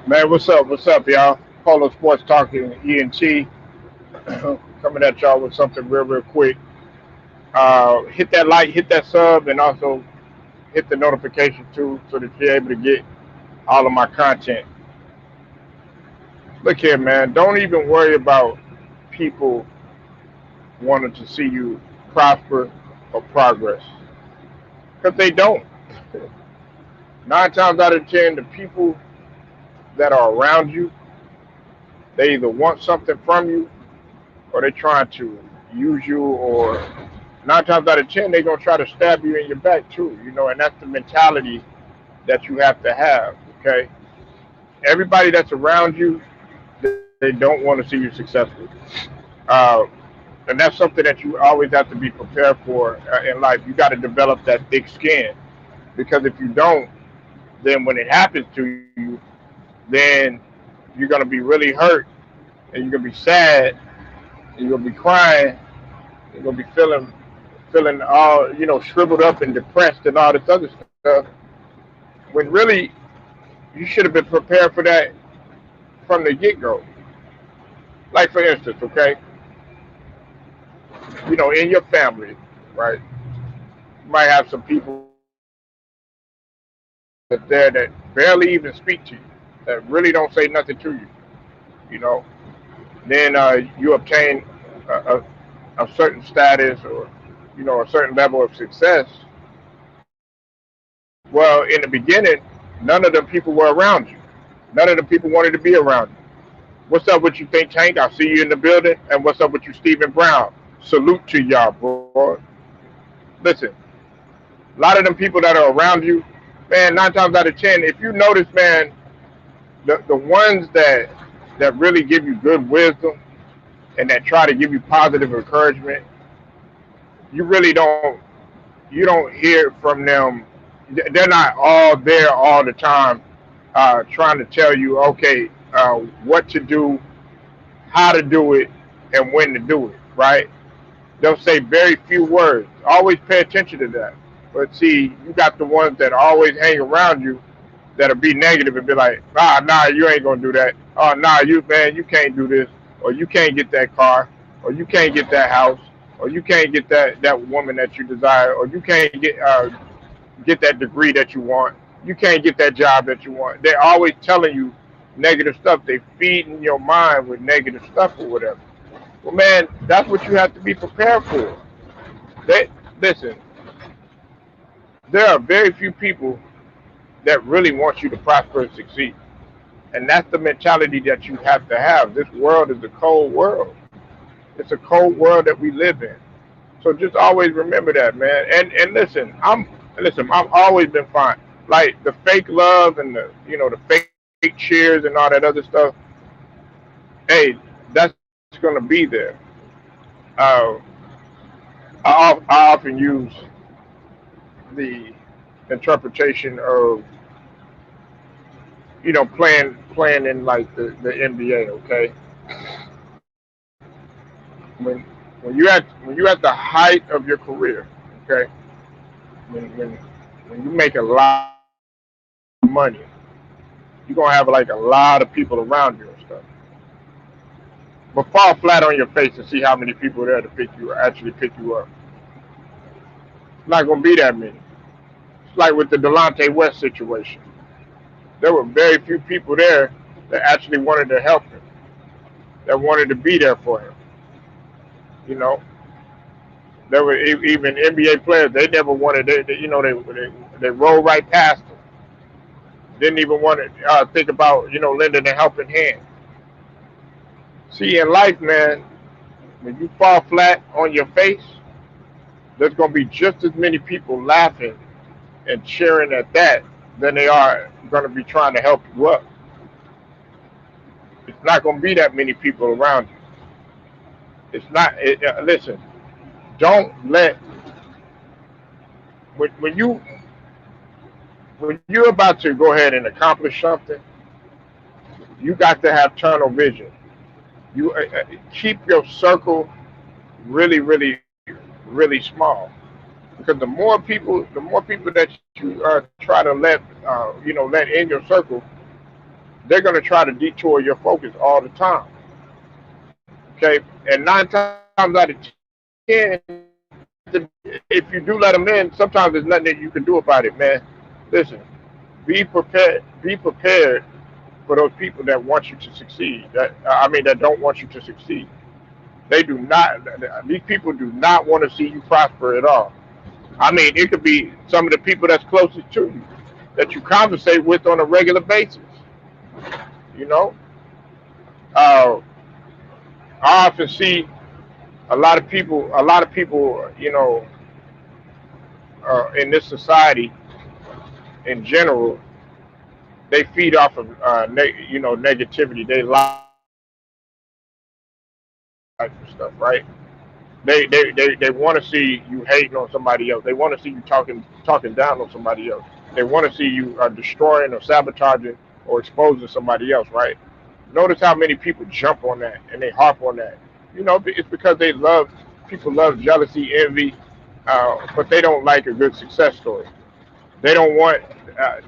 Man, what's up? What's up, y'all? Polo Sports Talking ENT coming at y'all with something real quick. Hit that like, hit that sub, and also hit the notification too so that you're able to get all of my content. Look here, man. Don't even worry about people wanting to see you prosper or progress because they don't. Nine times out of ten, the people that are around you, they either want something from you or they're trying to use you, or nine times out of ten they're gonna try to stab you in your back too. And that's the mentality that you have to have. Okay, everybody that's around you, they don't want to see you successful, uh, and that's something that you always have to be prepared for in life. You got to develop that thick skin, because if you don't, then when it happens to you, then you're gonna be really hurt, and you're gonna be sad, and you're gonna be crying, you're gonna be feeling all shriveled up and depressed and all this other stuff, when really you should have been prepared for that from the get-go. Like, for instance, okay, in your family, right, you might have some people that's there that barely even speak to you, that really don't say nothing to you. you know then you obtain a, a, a certain status, or a certain level of success. Well, in the beginning, none of the people were around you. None of the people wanted to be around you. What's up with you, Think Tank? I see you in the building. And what's up with you, Stephen Brown? Salute to y'all, boy. Listen, a lot of them people that are around you, man, nine times out of ten, if you notice, man, the ones that really give you good wisdom and that try to give you positive encouragement, you really don't hear from them. They're not all there all the time, trying to tell you, okay, what to do, how to do it, and when to do it, right? They'll say very few words. Always pay attention to that. But see, you got the ones that always hang around you that'll be negative and be like, nah, you ain't gonna do that. Oh, nah, man, you can't do this, or you can't get that car, or you can't get that house, or you can't get that woman that you desire, or you can't get that degree that you want. You can't get that job that you want. They're always telling you negative stuff. They feeding your mind with negative stuff or whatever. Well, man, that's what you have to be prepared for. They Listen. There are very few people that really want you to prosper and succeed, and that's the mentality that you have to have. This world is a cold world. It's a cold world that we live in. So just always remember that, man. And I've always been fine. Like the fake love and the fake cheers and all that other stuff. Hey, that's gonna be there. Uh, I often use the interpretation of playing in like the NBA. Okay, when you're at the height of your career. Okay, when you make a lot of money, you're gonna have like a lot of people around you and stuff. But fall flat on your face and see how many people are there to pick you up. It's not gonna be that many. It's like with the Delonte West situation. There were very few people there that actually wanted to help him, that wanted to be there for him. You know, there were even NBA players. They never wanted. They rolled right past him. Didn't even want to think about lending a helping hand. See, in life, man, when you fall flat on your face, there's gonna be just as many people laughing and cheering at that than they are gonna be trying to help you up. It's not gonna be that many people around you. It's not. Listen, don't let when you're about to go ahead and accomplish something, you got to have tunnel vision. You keep your circle really, really, really small, because the more people that you try to let in your circle, they're going to try to detour your focus all the time. Okay, and 9 times out of 10, if you do let them in, sometimes there's nothing that you can do about it, man. Listen, be prepared. Be prepared for those people that want you to succeed. That don't want you to succeed. They do not. These people do not want to see you prosper at all. I mean, it could be some of the people that's closest to you that you conversate with on a regular basis. You know, uh, I often see a lot of people. A lot of people, in this society in general, they feed off of negativity. They like for stuff, right? They want to see you hating on somebody else. They want to see you talking down on somebody else. They want to see you destroying or sabotaging or exposing somebody else, right? Notice how many people jump on that and they harp on that. It's because people love jealousy, envy, but they don't like a good success story. They don't want.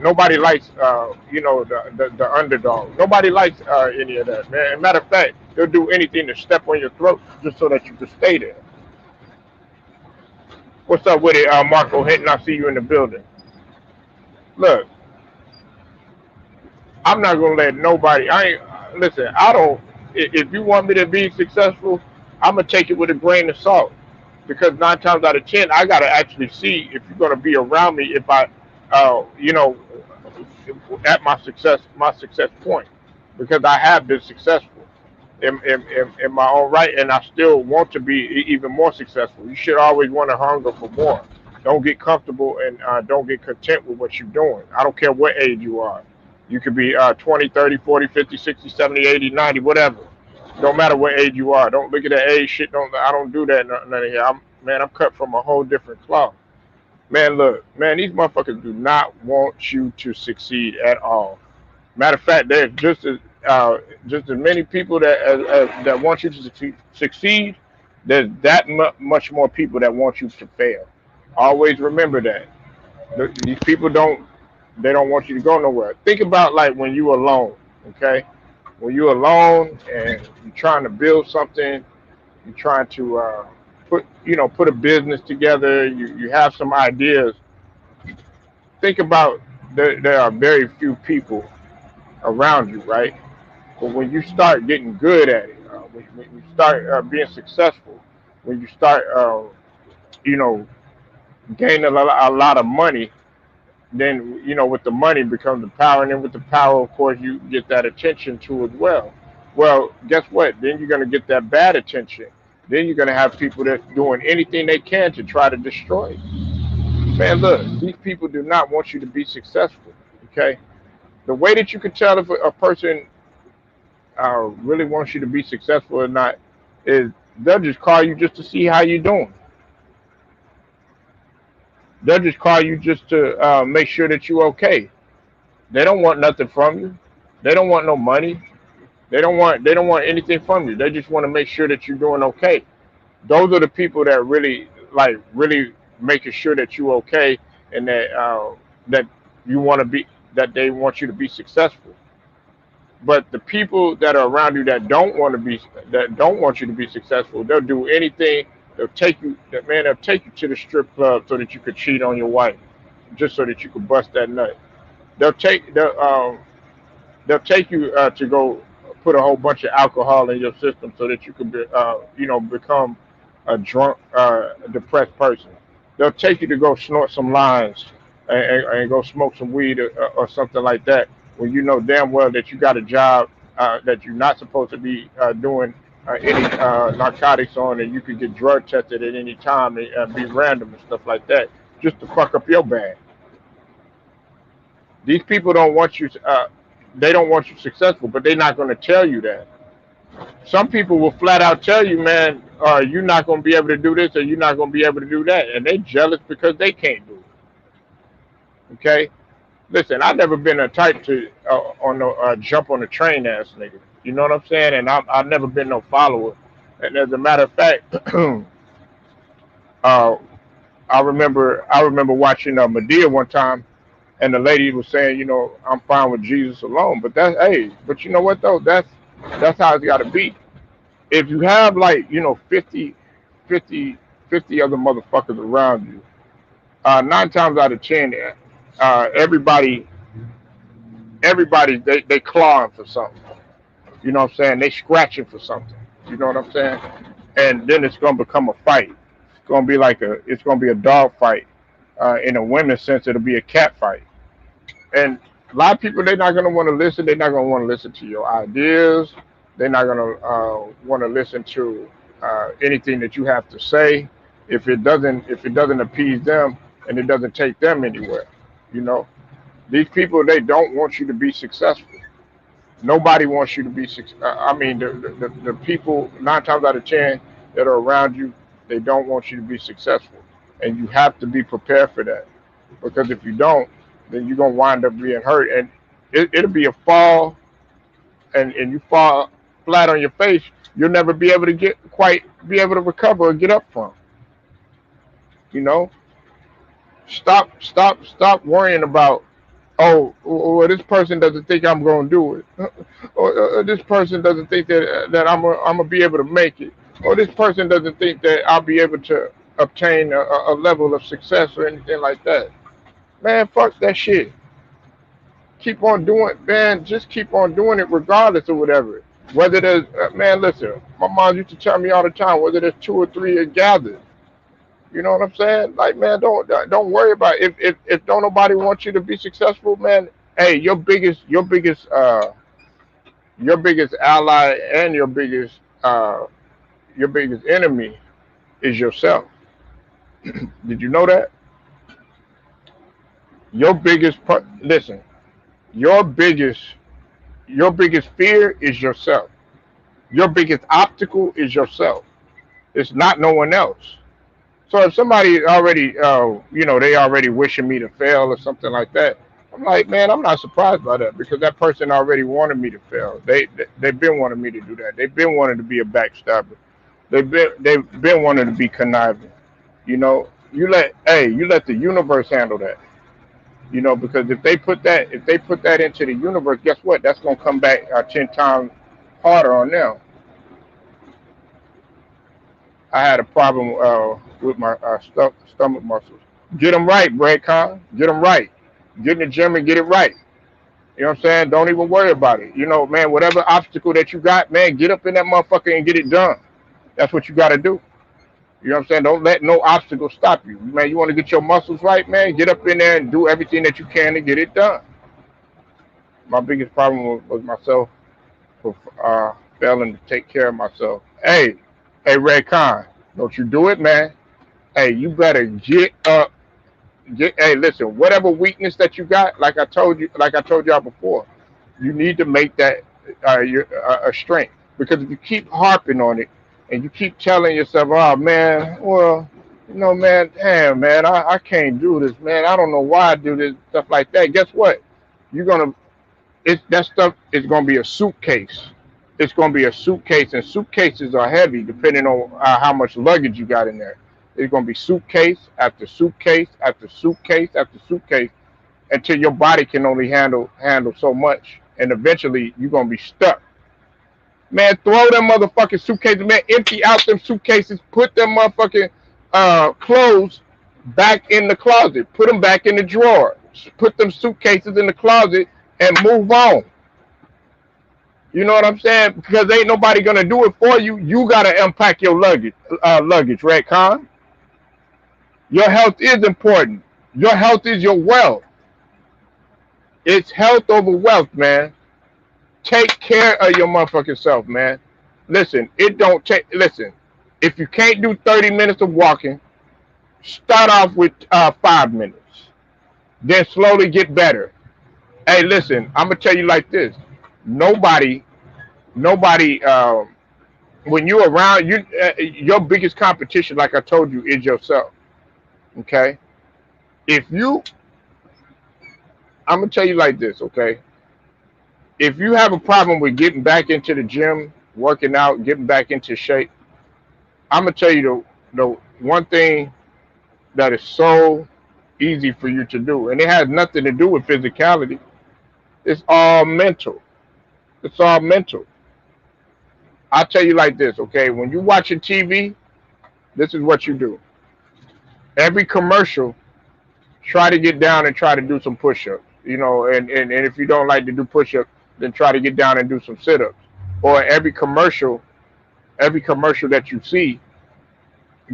Nobody likes, the underdog. Nobody likes any of that, man. As a matter of fact, they'll do anything to step on your throat just so that you can stay there. What's up with it, Marco Hinton? I see you in the building. Look, I'm not gonna let nobody. I ain't listen. I don't. If you want me to be successful, I'm gonna take it with a grain of salt because 9 times out of 10, I gotta actually see if you're gonna be around me if I, uh, you know, at my success point, because I have been successful in my own right, and I still want to be even more successful. You should always want to hunger for more. Don't get comfortable and don't get content with what you're doing. I don't care what age you are. You could be 20, 30, 40, 50, 60, 70, 80, 90, whatever. Don't matter what age you are. Don't look at that age shit. I don't do that none of here. I'm cut from a whole different cloth. Man, look, man, these motherfuckers do not want you to succeed at all. Matter of fact, there's just as many people that want you to succeed. There's that much more people that want you to fail. Always remember that. These people don't want you to go nowhere. Think about like when you alone, okay? When you're alone and you're trying to build something, you're trying to put a business together. You have some ideas. Think about there are very few people around you, right? But when you start getting good at it, when you start being successful, when you start, you know, gaining a lot of money, then with the money becomes the power, and then with the power, of course, you get that attention too as well. Well, guess what? Then you're gonna get that bad attention. Then you're gonna have people that's doing anything they can to try to destroy you. Man, look, these people do not want you to be successful. Okay, the way that you can tell if a person really wants you to be successful or not is they'll just call you just to see how you're doing. They'll just call you just to make sure that you're okay. They don't want nothing from you. They don't want no money. They don't want anything from you. They just want to make sure that you're doing okay. Those are the people that really making sure that you're okay and that you want to be that they want you to be successful. But the people that are around you that don't want you to be successful, they'll do anything. They'll take you to the strip club so that you could cheat on your wife, just so that you could bust that nut. They'll take they'll they'll take you to go put a whole bunch of alcohol in your system so that you can become a drunk, depressed person. They'll take you to go snort some lines and go smoke some weed or something like that when you know damn well that you got a job that you're not supposed to be doing any narcotics on, and you could get drug tested at any time and be random and stuff like that just to fuck up your bag. These people don't want you. They don't want you successful, but they're not going to tell you that. Some people will flat out tell you, man, you're not going to be able to do this or you're not going to be able to do that, and they jealous because they can't do it. Okay, listen, I've never been a type to on no jump on the train ass nigga. You know what I'm saying? And I've never been no follower. And as a matter of fact, uh, I remember watching Medea one time, And the lady was saying, I'm fine with Jesus alone. But that's, hey, but you know what though? That's how it's got to be. If you have like 50, 50 other motherfuckers around you, 9 times out of 10, everybody, they clawing for something. You know what I'm saying? They scratching for something. You know what I'm saying? And then it's gonna become a fight. It's gonna be a dog fight. In a women's sense, it'll be a cat fight. And a lot of people, they're not gonna want to listen. They're not gonna want to listen to your ideas. They're not gonna want to listen to anything that you have to say if it doesn't appease them and it doesn't take them anywhere. You know, these people, they don't want you to be successful. Nobody wants you to be successful. I mean, the people 9 times out of 10 that are around you, they don't want you to be successful, and you have to be prepared for that. Because if you don't, then you're gonna wind up being hurt, and it'll be a fall, and you fall flat on your face. You'll never be able to recover or get up from. You know, stop worrying about, oh, well, this person doesn't think I'm going to do it, or this person doesn't think that I'm gonna be able to make it, or this person doesn't think that I'll be able to obtain a level of success or anything like that. Man, fuck that shit. Keep on doing, man. Just keep on doing it regardless of whatever. Whether there's, man, listen. My mom used to tell me all the time, whether there's two or three are gathered. You know what I'm saying? Like, man, don't worry about it. If don't nobody want you to be successful, man. Hey, your biggest ally and your biggest enemy is yourself. Did you know that? Listen. Your biggest your biggest fear is yourself. Your biggest obstacle is yourself. It's not no one else. So if somebody already, they already wishing me to fail or something like that, I'm like, man, I'm not surprised by that because that person already wanted me to fail. They've been wanting me to do that. They've been wanting to be a backstabber. They've been wanting to be conniving. You let the universe handle that. Because if they put that into the universe, guess what? That's gonna come back 10 times harder on them. I had a problem with my stomach muscles. Get them right, Brad Con. Get them right. Get in the gym and get it right. You know what I'm saying? Don't even worry about it. Man, whatever obstacle that you got, man, get up in that motherfucker and get it done. That's what you got to do. You know what I'm saying? Don't let no obstacle stop you. Man, you want to get your muscles right, man? Get up in there and do everything that you can to get it done. My biggest problem was myself for failing to take care of myself. Hey, Red Khan, don't you do it, man. Hey, you better get up. Hey, listen, whatever weakness that you got, like I told y'all before, you need to make that a strength. Because if you keep harping on it and you keep telling yourself, oh man, well, man, damn, man, I can't do this, man. I don't know why I do this stuff like that. Guess what? You're gonna that stuff is gonna be a suitcase. It's gonna be a suitcase, and suitcases are heavy depending on how much luggage you got in there. It's gonna be suitcase after suitcase after suitcase after suitcase until your body can only handle so much, and eventually you're gonna be stuck. Man, throw them motherfucking suitcases, man. Empty out them suitcases. Put them motherfucking clothes back in the closet. Put them back in the drawer. Put them suitcases in the closet and move on. You know what I'm saying? Because ain't nobody gonna do it for you. You gotta unpack your luggage, right, Con? Your health is important. Your health is your wealth. It's health over wealth, man. Take care of your motherfucking self, man. Listen, it don't take. Listen, if you can't do 30 minutes of walking, start off with 5 minutes. Then slowly get better. Hey, listen, I'm gonna tell you like this. Nobody, nobody. When you're around, your biggest competition, like I told you, is yourself. Okay. If you, I'm gonna tell you like this. Okay. If you have a problem with getting back into the gym, working out, getting back into shape, I'm gonna tell you the one thing that is so easy for you to do. And it has nothing to do with physicality. It's all mental. It's all mental. I'll tell you like this, okay? When you're watching TV, this is what you do. Every commercial, try to get down and try to do some push-ups. And if you don't like to do push-ups, then try to get down and do some sit-ups. Or every commercial that you see,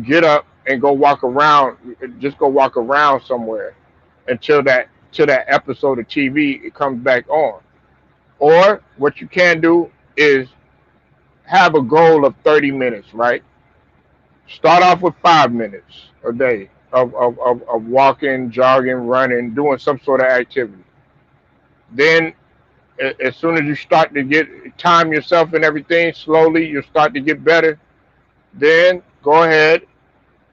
get up and go walk around. Just go walk around somewhere until that episode of TV it comes back on. Or what you can do is have a goal of 30 minutes, right? Start off with 5 minutes a day of walking, jogging, running, doing some sort of activity. Then, as soon as you start to get time yourself and everything, slowly you'll start to get better. Then go ahead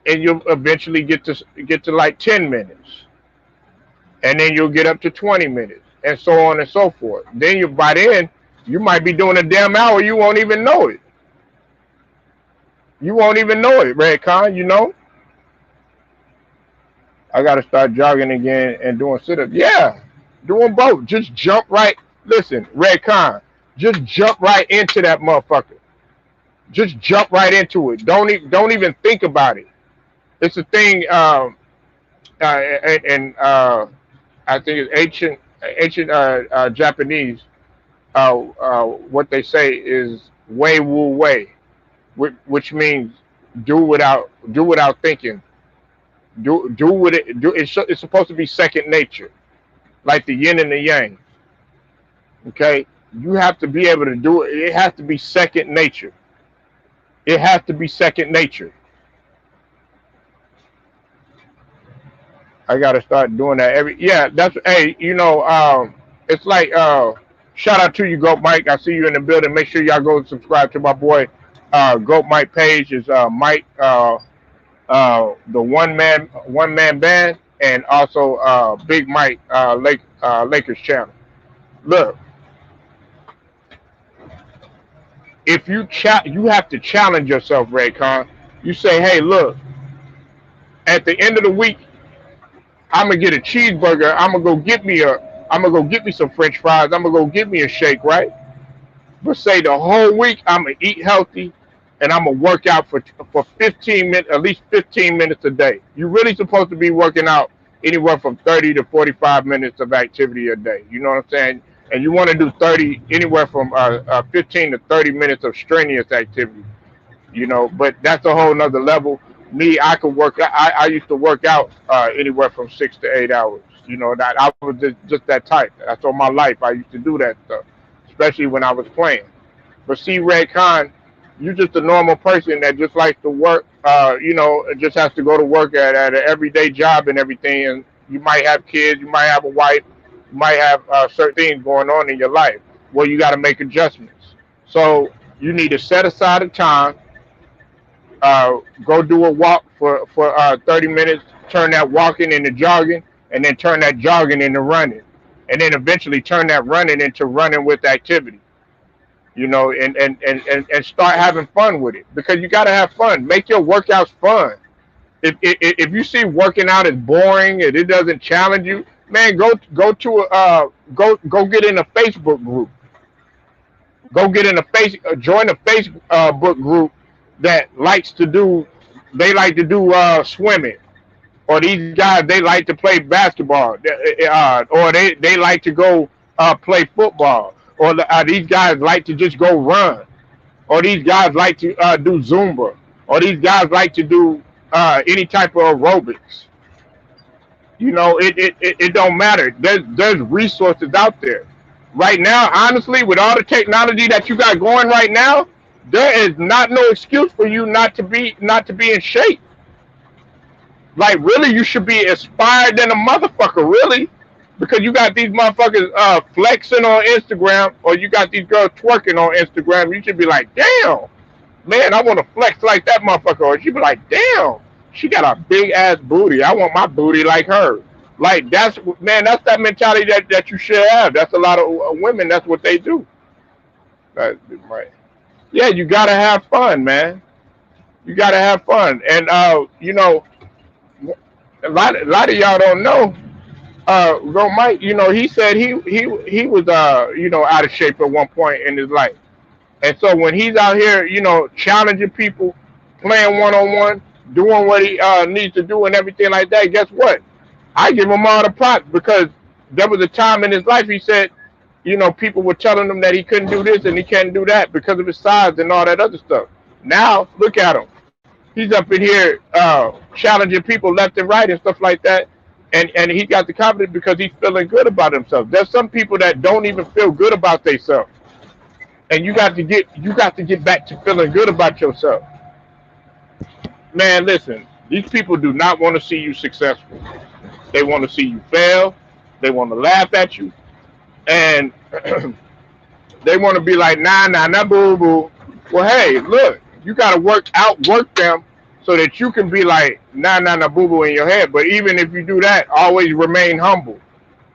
and you'll eventually get to like 10 minutes, and then you'll get up to 20 minutes, and so on and so forth. Then by then you might be doing a damn hour. You won't even know it. You won't even know it, Redcon. I got to start jogging again and doing sit-ups. Yeah, doing both. Just jump right. Listen, Redcon, just jump right into that motherfucker. Just jump right into it. Don't even think about it. It's a thing. And I think it's ancient Japanese. What they say is "wei wu wei," which means do without thinking. Do what it do. It's supposed to be second nature, like the yin and the yang. Okay, you have to be able to do it. It has to be second nature. It has to be second nature. I gotta start doing that every. Yeah, that's hey. It's like shout out to you, Goat Mike. I see you in the building. Make sure y'all go and subscribe to my boy Goat Mike page. Is Mike the one man band, and also Big Mike Lakers channel. Look, if you have to challenge yourself, Raycon. You say, hey, look, at the end of the week, I'm gonna get a cheeseburger. I'm gonna go get me some French fries. I'm gonna go get me a shake, right? But say the whole week I'm gonna eat healthy, and I'm gonna work out for 15 minutes, at least 15 minutes a day. You're really supposed to be working out anywhere from 30 to 45 minutes of activity a day. You know what I'm saying? And you want to do 30, anywhere from 15 to 30 minutes of strenuous activity. But that's a whole nother level. Me, I could work. I used to work out anywhere from 6 to 8 hours. That I was just that type. That's all my life. I used to do that stuff, especially when I was playing. But see, Red Khan, you just a normal person that just likes to work. Just has to go to work at an everyday job and everything. And you might have kids, you might have a wife, you might have certain things going on in your life where you got to make adjustments. So you need to set aside a time, go do a walk for 30 minutes, turn that walking into jogging, and then turn that jogging into running, and then eventually turn that running into running with activity. And start having fun with it, because you got to have fun. Make your workouts fun. If you see working out is boring and it doesn't challenge you, man, go get in a Facebook group. Go get in join a Facebook group that likes to do. They like to do swimming, or these guys they like to play basketball, or they like to go play football, or these guys like to just go run, or these guys like to do Zumba, or these guys like to do any type of aerobics. It don't matter. There's resources out there. Right now, honestly, with all the technology that you got going right now, there is not no excuse for you not to be in shape. Like, really, you should be inspired than a motherfucker, really, because you got these motherfuckers flexing on Instagram, or you got these girls twerking on Instagram. You should be like, damn, man, I want to flex like that motherfucker. Or you be like, damn, she got a big ass booty. I want my booty like her. Like, that's that mentality that you should have. That's a lot of women. That's what they do. Right. Yeah, you gotta have fun, man. You gotta have fun, and A lot of y'all don't know. Go Mike, he said he was out of shape at one point in his life. And so when he's out here, challenging people, playing one on one, doing what he needs to do and everything like that, guess what? I give him all the props because there was a time in his life he said, people were telling him that he couldn't do this and he can't do that because of his size and all that other stuff. Now look at him. He's up in here challenging people left and right and stuff like that. And he got the confidence because he's feeling good about himself. There's some people that don't even feel good about themselves, and you got to get back to feeling good about yourself. Man, listen, these people do not want to see you successful. They want to see you fail. They want to laugh at you, and they want to be like, nah, nah, nah, boo, boo. Well, hey, look, you got to outwork them so that you can be like, nah, nah, nah, boo, boo in your head. But even if you do that, always remain humble.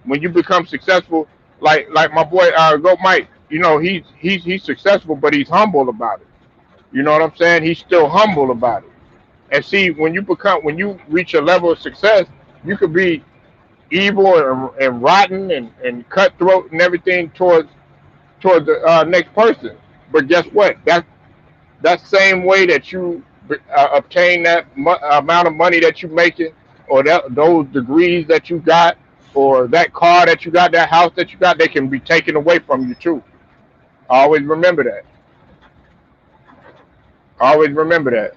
When you become successful, like my boy, Go Mike, he's successful, but he's humble about it. You know what I'm saying? He's still humble about it. And see, when you reach a level of success, you could be evil and rotten and cutthroat and everything towards the next person. But guess what? That same way that you obtain that amount of money that you're making, or those degrees that you got, or that car that you got, that house that you got, they can be taken away from you too. Always remember that. Always remember that.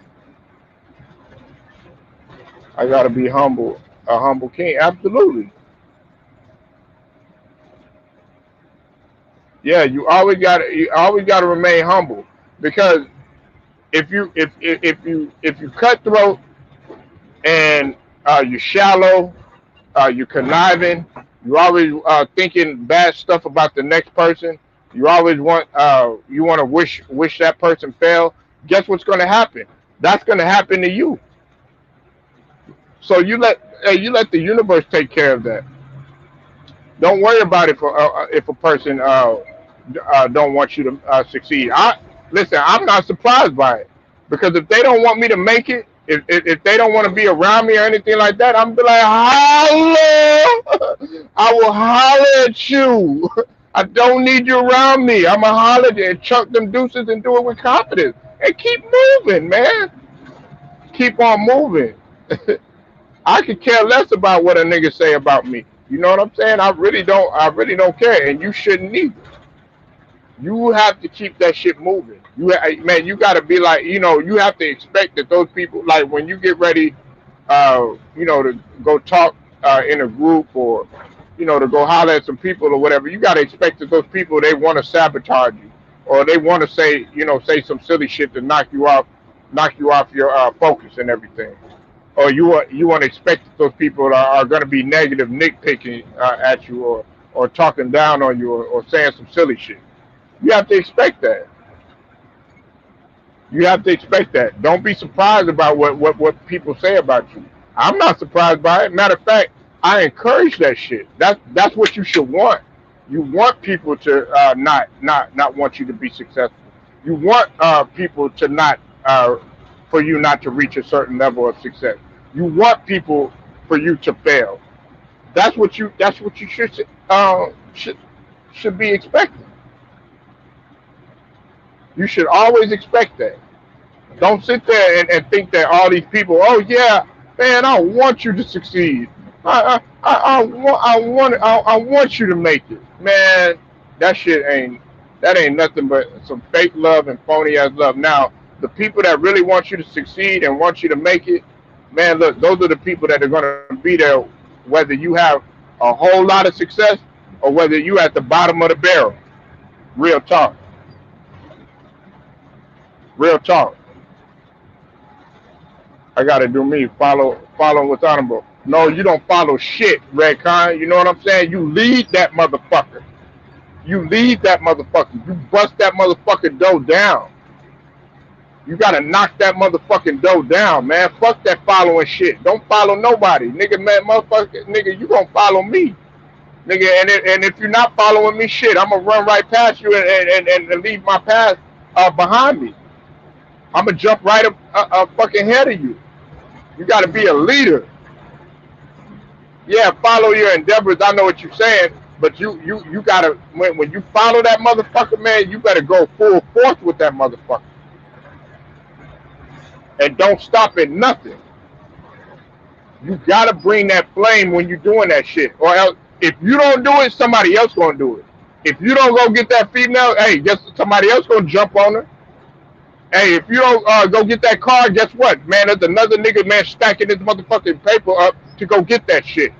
I gotta be humble, a humble king. Absolutely. Yeah, you always gotta remain humble because if you cutthroat and you're shallow, you're conniving, you always thinking bad stuff about the next person. You want to wish that person fail. Guess what's going to happen? That's going to happen to you. So you let the universe take care of that. Don't worry about it for if a person don't want you to succeed. Listen. I'm not surprised by it because if they don't want me to make it, if they don't want to be around me or anything like that, I'm be like, holla! I will holler at you. I don't need you around me. I'm a holler and chuck them deuces and do it with confidence and keep moving, man. Keep on moving. I could care less about what a nigga say about me. You know what I'm saying? I really don't. I really don't care, and you shouldn't either. You have to keep that shit moving. Man, you got to be like, you have to expect that those people, like when you get ready, to go talk in a group or, to go holler at some people or whatever. You got to expect that those people they want to sabotage you or they want to say some silly shit to knock you off your focus and everything. Or you want to expect that those people are going to be negative, nitpicking at you or talking down on you or saying some silly shit. You have to expect that. You have to expect that. Don't be surprised about what people say about you. I'm not surprised by it. Matter of fact, I encourage that shit. That's what you should want. You want people to not want you to be successful. You want people to not for you not to reach a certain level of success. You want people for you to fail. That's what you should be expecting. You should always expect that. Don't sit there and think that all these people, oh yeah, man, I want you to succeed. I want you to make it, man. That shit ain't nothing but some fake love and phony ass love. Now, the people that really want you to succeed and want you to make it, man, look, those are the people that are gonna be there, whether you have a whole lot of success or whether you at the bottom of the barrel. Real talk, real talk. I gotta do me. Follow what's honorable. No, you don't follow shit, Redcon. You know what I'm saying? You lead that motherfucker. You lead that motherfucker. You bust that motherfucking dough down. You gotta knock that motherfucking dough down, man. Fuck that following shit. Don't follow nobody. Nigga, man, motherfucker, nigga, you gonna follow me. Nigga, and if you're not following me, shit, I'm gonna run right past you and leave my path behind me. I'm gonna jump right up fucking ahead of you. You gotta be a leader. Yeah, follow your endeavors. I know what you're saying, but you gotta when you follow that motherfucker, man, you better go full force with that motherfucker and don't stop at nothing. You gotta bring that flame when you're doing that shit, or else if you don't do it, somebody else gonna do it. If you don't go get that female, hey, guess somebody else gonna jump on her. Hey, if you don't go get that car, guess what, man? There's another nigga, man, stacking his motherfucking paper up to go get that shit.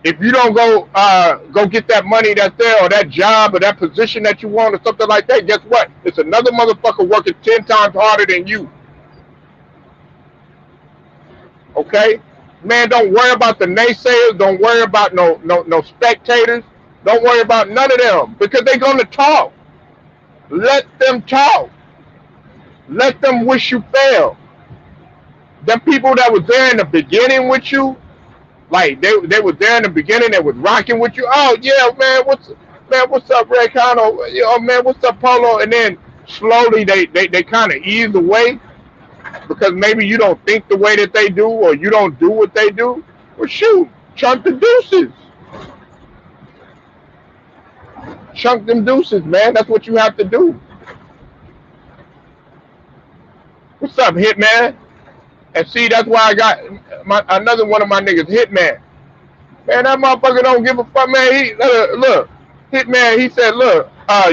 If you don't go get that money that's there, or that job, or that position that you want, or something like that, guess what? It's another motherfucker working 10 times harder than you. Okay, man, don't worry about the naysayers. Don't worry about no spectators. Don't worry about none of them because they're gonna talk. Let them talk. Let them wish you fail. Them people that was there in the beginning with you, like they were there in the beginning, they was rocking with you. Oh yeah, what's up, Ray Cano? Oh man, what's up, Polo? And then slowly they kind of ease away because maybe you don't think the way that they do, or you don't do what they do. Well, shoot, chunk the deuces, chunk them deuces, man. That's what you have to do. What's up, Hitman? And see, that's why I got another one of my niggas, Hitman. Man, that motherfucker don't give a fuck, man. He look, Hitman. He said, look,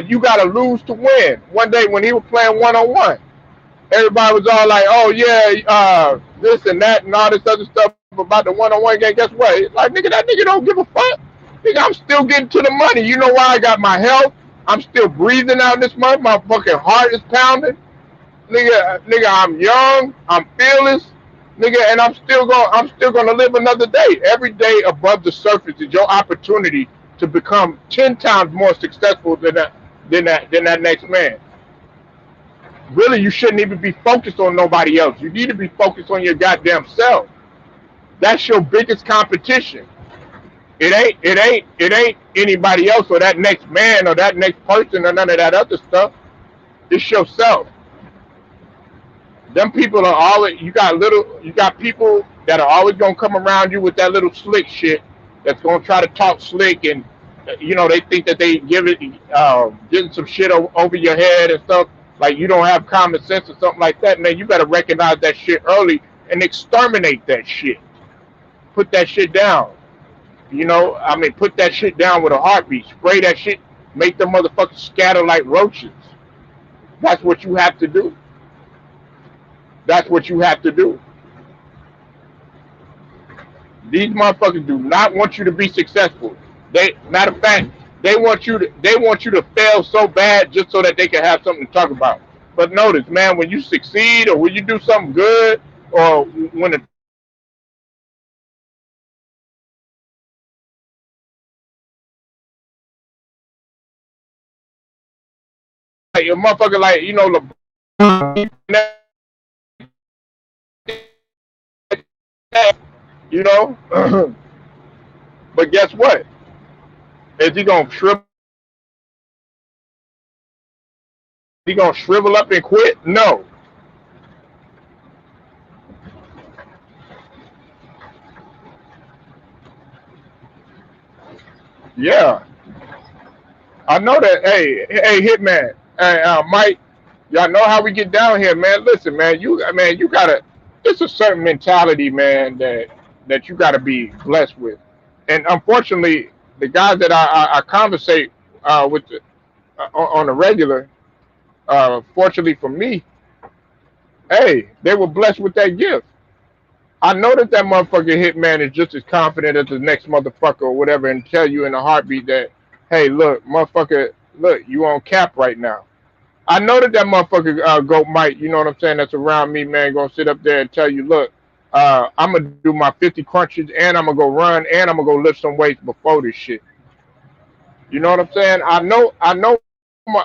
you gotta lose to win. One day when he was playing 1-on-1, everybody was all like, oh yeah, this and that and all this other stuff about the 1-on-1 game. Guess what? Like, nigga, that nigga don't give a fuck. Nigga, I'm still getting to the money. You know why? I got my health. I'm still breathing out this month. My fucking heart is pounding. Nigga, I'm young. I'm fearless. Nigga, and I'm still gonna live another day. Every day above the surface is your opportunity to become 10 times more successful than that next man. Really, you shouldn't even be focused on nobody else. You need to be focused on your goddamn self. That's your biggest competition. It ain't anybody else or that next man or that next person or none of that other stuff. It's yourself. Them people are always you got people that are always gonna come around you with that little slick shit that's gonna try to talk slick, and they think that they getting some shit over your head and stuff, like you don't have common sense or something like that. Man, you better recognize that shit early and exterminate that shit. Put that shit down. Put that shit down with a heartbeat. Spray that shit. Make the motherfuckers scatter like roaches. That's what you have to do. That's what you have to do. These motherfuckers do not want you to be successful. Matter of fact, they want you to fail so bad just so that they can have something to talk about. But notice, man, when you succeed or when you do something good, or when the like, a motherfucker like you know. But guess what? Is he gonna shrivel? He gonna shrivel up and quit? No. Yeah, I know that. Hey, Hitman. Hey, Mike. Y'all know how we get down here, man. Listen, man. You gotta. It's a certain mentality, man, that you gotta be blessed with. And unfortunately, the guys that I conversate with on a regular, fortunately for me, hey, they were blessed with that gift. I know that motherfucker Hitman is just as confident as the next motherfucker or whatever, and tell you in a heartbeat that, hey, look, motherfucker, look, you on cap right now. I know that motherfucker Goat Mike, you know what I'm saying, that's around me, man, gonna sit up there and tell you, look, I'm gonna do my 50 crunches, and I'm gonna go run, and I'm gonna go lift some weights before this shit. You know what I'm saying? I know my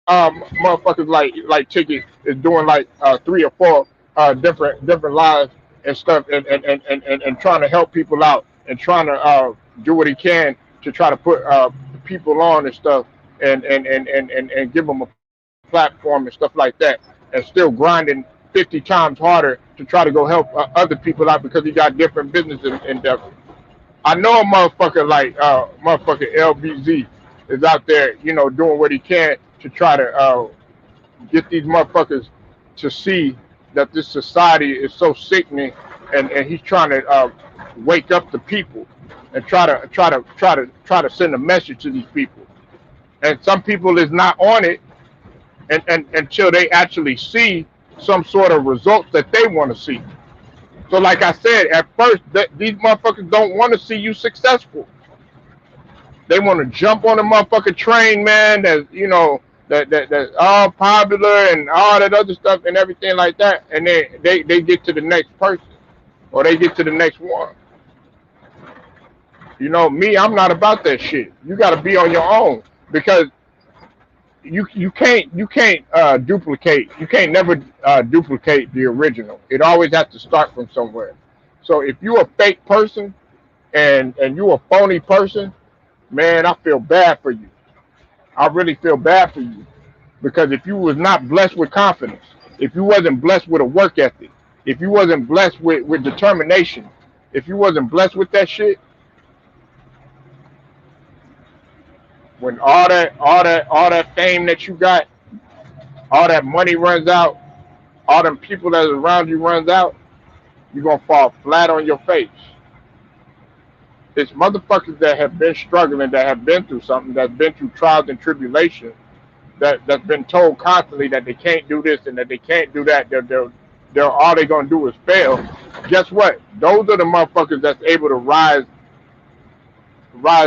motherfuckers like Ticket is doing like 3 or 4 different lives and stuff, and trying to help people out and trying to do what he can to try to put people on and stuff, and give them a platform and stuff like that, and still grinding 50 times harder to try to go help other people out because he got different business endeavors. I know a motherfucker like motherfucker LBZ is out there, doing what he can to try to get these motherfuckers to see that this society is so sickening, and he's trying to wake up the people and try to send a message to these people. And some people is not on it, and until they actually see some sort of results that they want to see. So, like I said, at first, these motherfuckers don't want to see you successful. They want to jump on the motherfucking train, man. That's all popular and all that other stuff and everything like that, and then they get to the next person or they get to the next one. Me, I'm not about that shit. You got to be on your own because you can't duplicate. You can't never duplicate the original. It always has to start from somewhere. So if you're a fake person and you're a phony person, man, I feel bad for you. I really feel bad for you because if you was not blessed with confidence, if you wasn't blessed with a work ethic, if you wasn't blessed with determination, if you wasn't blessed with that shit, when all that fame that you got, all that money runs out, all them people that around you runs out, you're gonna fall flat on your face. It's motherfuckers that have been struggling, that have been through something, that's been through trials and tribulations, that's been told constantly that they can't do this and that they can't do that. They're all they're gonna do is fail. Guess what? Those are the motherfuckers that's able to rise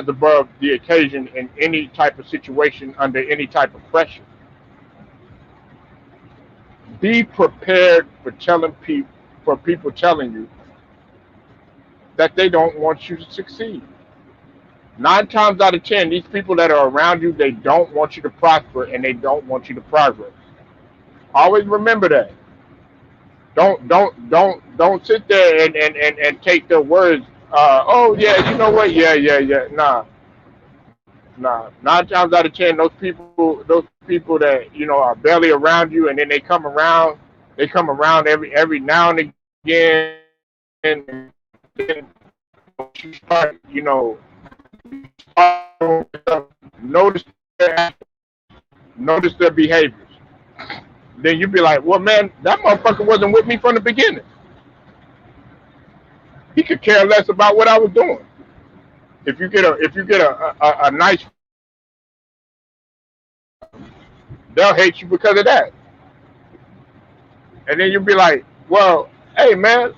above the occasion in any type of situation under any type of pressure. Be prepared for people telling you that they don't want you to succeed. 9 times out of 10, these people that are around you, they don't want you to prosper and they don't want you to progress. Always remember that. Don't sit there and take their words. Oh yeah, you know what? Yeah. Nah. 9 times out of 10, those people that are barely around you, and then they come around. They come around every now and again, and then you notice their, notice their behaviors. Then you be like, well, man, that motherfucker wasn't with me from the beginning. He could care less about what I was doing. If you get a nice, they'll hate you because of that. And then you'll be like, well, hey man,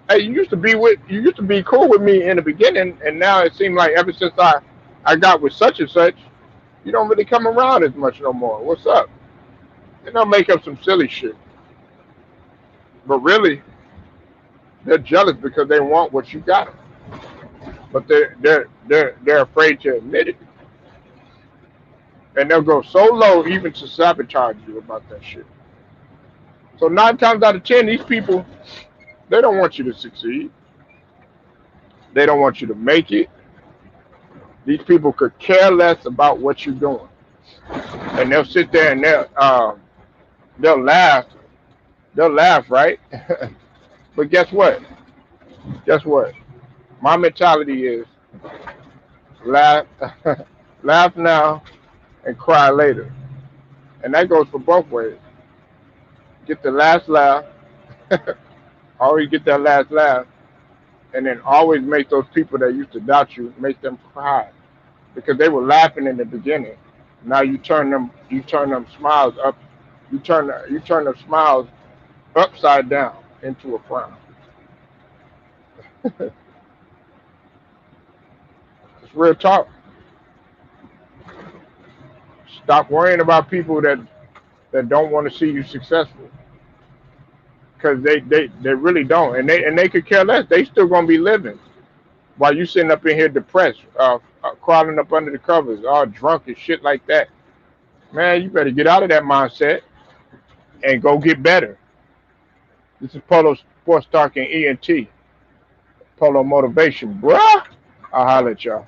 hey, you used to be cool with me in the beginning, and now it seems like ever since I got with such and such, you don't really come around as much no more. What's up? And they'll make up some silly shit. But really, they're jealous because they want what you got. But they're afraid to admit it. And they'll go so low even to sabotage you about that shit. So 9 times out of 10, these people, they don't want you to succeed. They don't want you to make it. These people could care less about what you're doing. And they'll sit there and they'll laugh. They'll laugh, right? But guess what? Guess what? My mentality is laugh, laugh now and cry later. And that goes for both ways. Get the last laugh, always get that last laugh, and then always make those people that used to doubt you, make them cry. Because they were laughing in the beginning. Now you turn them smiles up, you turn them smiles upside down into a frown. It's real talk. Stop worrying about people that don't want to see you successful, because they really don't, and they could care less. They still gonna be living while you sitting up in here depressed, crawling up under the covers, all drunk and shit like that. Man, you better get out of that mindset and go get better. This is Polo Sports Talk and ENT. Polo Motivation, bruh. I'll holler at y'all.